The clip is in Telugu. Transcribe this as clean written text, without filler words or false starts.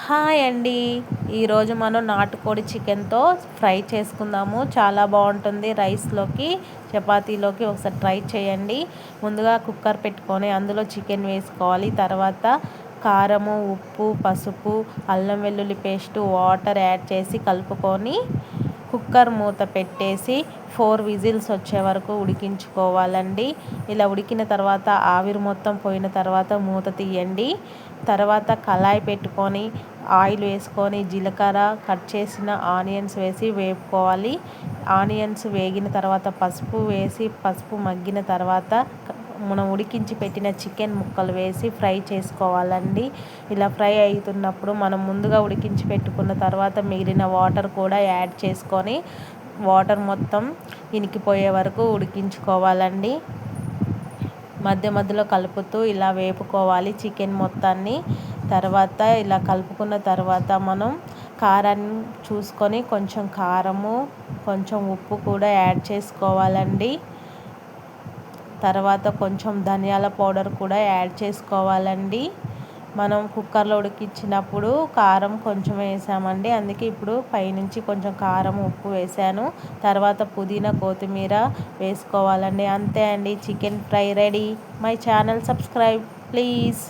హాయ్ అండి. ఈరోజు మనం నాటుకోడి చికెన్‌తో ఫ్రై చేసుకుందాము. చాలా బాగుంటుంది. రైస్‌లోకి, చపాతీలోకి ఒకసారి ట్రై చేయండి. ముందుగా కుక్కర్ పెట్టుకొని అందులో చికెన్ వేసుకోవాలి. తర్వాత కారము, ఉప్పు, పసుపు, అల్లం వెల్లుల్లి పేస్టు, వాటర్ యాడ్ చేసి కలుపుకొని కుక్కర్ మూత పెట్టేసి 4 విజిల్స్ వచ్చే వరకు ఉడికించుకోవాలండి. ఇలా ఉడికిన తర్వాత ఆవిరి మొత్తం పోయిన తర్వాత మూత తీయండి. తర్వాత కళాయి పెట్టుకొని ఆయిల్ వేసుకొని జీలకర్ర, కట్ చేసిన ఆనియన్స్ వేసి వేపుకోవాలి. ఆనియన్స్ వేగిన తర్వాత పసుపు వేసి పసుపు మగ్గిన తర్వాత మనం ఉడికించి పెట్టిన చికెన్ ముక్కలు వేసి ఫ్రై చేసుకోవాలండి. ఇలా ఫ్రై అవుతున్నప్పుడు మనం ముందుగా ఉడికించి పెట్టుకున్న తర్వాత మిగిలిన వాటర్ కూడా యాడ్ చేసుకొని వాటర్ మొత్తం ఇనికిపోయే వరకు ఉడికించుకోవాలండి. మధ్య మధ్యలో కలుపుతూ ఇలా వేపుకోవాలి చికెన్ మొత్తాన్ని. తర్వాత ఇలా కలుపుకున్న తర్వాత మనం కారాన్ని చూసుకొని కొంచెం కారము, కొంచెం ఉప్పు కూడా యాడ్ చేసుకోవాలండి. తర్వాత కొంచెం ధనియాల పౌడర్ కూడా యాడ్ చేసుకోవాలండి. మనం కుక్కర్లో ఉడికించినప్పుడు కారం కొంచెం వేసామండి, అందుకే ఇప్పుడు పైనుంచి కొంచెం కారం, ఉప్పు వేసాను. తర్వాత పుదీనా, కొత్తిమీర వేసుకోవాలండి. అంతే అండి, chicken fry ready. My channel subscribe please.